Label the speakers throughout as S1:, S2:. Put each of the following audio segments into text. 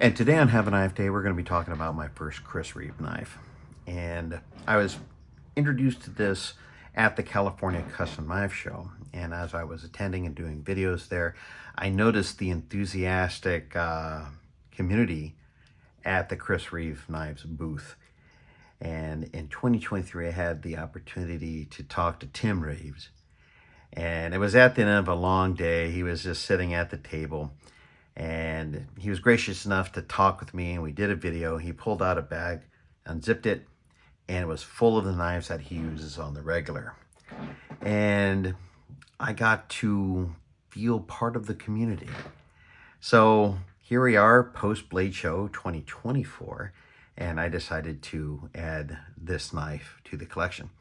S1: And today on Have a Knife Day, we're going to be talking about my first Chris Reeve knife. And I was introduced to this at the California Custom Knife Show. And as I was attending and doing videos there, I noticed the enthusiastic community at the Chris Reeve Knives booth. And in 2023, I had the opportunity to talk to Tim Reeves. And it was at the end of a long day. He was just sitting at the table. And he was gracious enough to talk with me, and we did a video. He pulled out a bag, unzipped it, and it was full of the knives that he uses on the regular. And I got to feel part of the community. So here we are, post Blade Show 2024, and I decided to add this knife to the collection.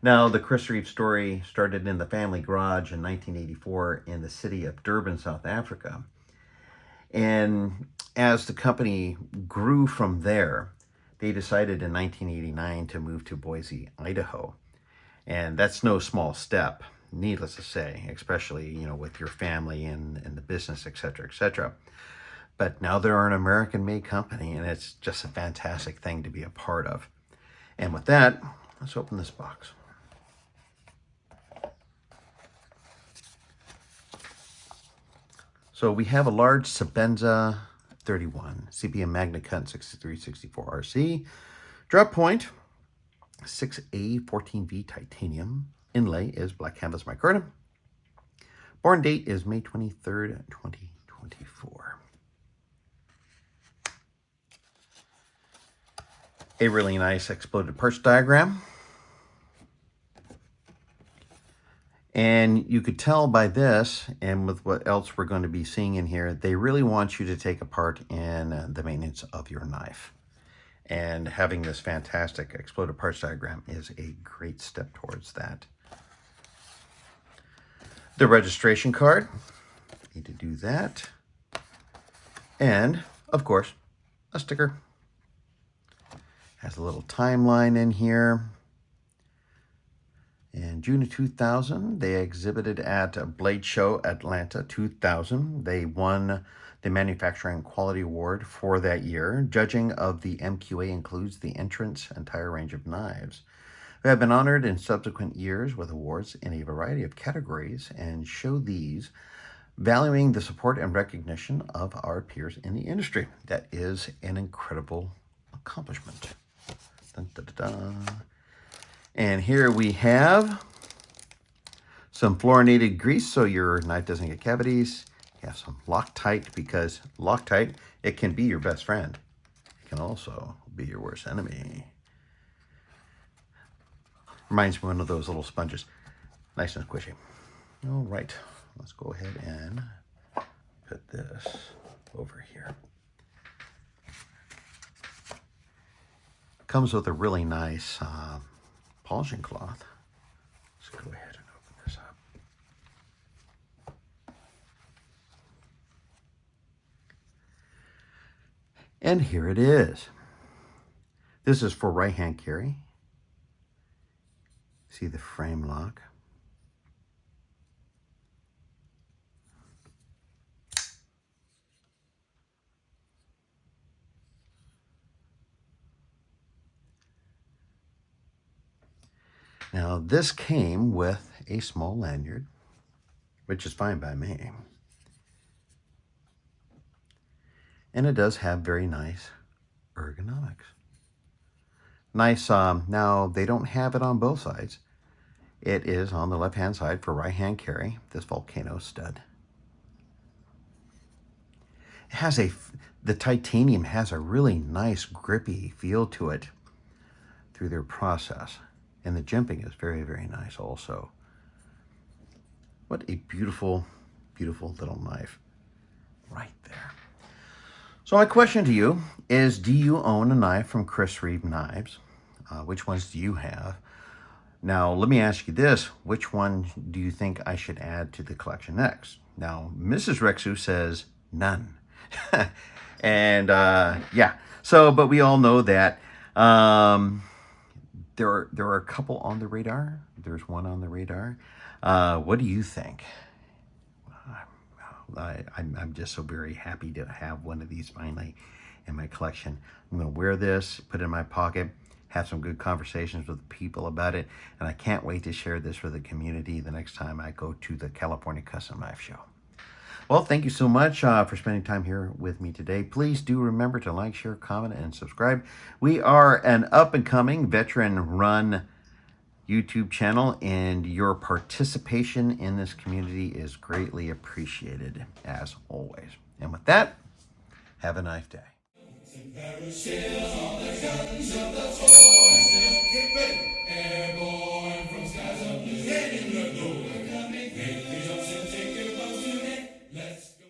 S1: Now, the Chris Reeve story started in the family garage in 1984 in the city of Durban, South Africa. And as the company grew from there, they decided in 1989 to move to Boise, Idaho. And that's no small step, needless to say, especially, you know, with your family and the business, et cetera, But now they're an American-made company, and it's just a fantastic thing to be a part of. And with that, let's open this box. So we have a Large Sebenza 31, CBM Magna Cut 6364 RC, drop point 6A 14V titanium, inlay is black canvas micarta, born date is May 23rd, 2024. A really nice exploded parts diagram. And you could tell by this, and with what else we're going to be seeing in here, they really want you to take a part in the maintenance of your knife. And having this fantastic exploded parts diagram is a great step towards that. The registration card, need to do that. And, of course, a sticker. Has a little timeline in here. In June of 2000, they exhibited at Blade Show Atlanta 2000. They won the Manufacturing Quality Award for that year. Judging of the MQA includes the entrant's entire range of knives. They have been honored in subsequent years with awards in a variety of categories and show these, valuing the support and recognition of our peers in the industry. That is an incredible accomplishment. Dun, dun, dun, dun. And here we have some fluorinated grease so your knife doesn't get cavities. You have some Loctite, because Loctite, it can be your best friend. It can also be your worst enemy. Reminds me of one of those little sponges. Nice and squishy. All right, let's go ahead and put this over here. Comes with a really nice polishing cloth. Let's go ahead and open this up. And here it is. This is for right hand carry. See the frame lock. Now, this came with a small lanyard, which is fine by me. And it does have very nice ergonomics. Nice, now they don't have it on both sides. It is on the left-hand side for right-hand carry, this volcano stud. It has the titanium has a really nice grippy feel to it through their process. And the jimping is very, very nice also. What a beautiful, beautiful little knife right there. So my question to you is, do you own a knife from Chris Reeve Knives? Which ones do you have? Now, let me ask you this. Which one do you think I should add to the collection next? Now, Mrs. Rexu says None. And yeah, so, but we all know that there are a couple on the radar. There's one on the radar. What do you think? I'm just so very happy to have one of these finally in my collection. I'm going to wear this, put it in my pocket, have some good conversations with people about it, and I can't wait to share this with the community the next time I go to the California Custom Knife Show. Well, thank you so much for spending time here with me today. Please do remember to like, share, comment, and subscribe. We are an up-and-coming, veteran-run YouTube channel, and your participation in this community is greatly appreciated, as always. And with that, have a nice day. Airborne.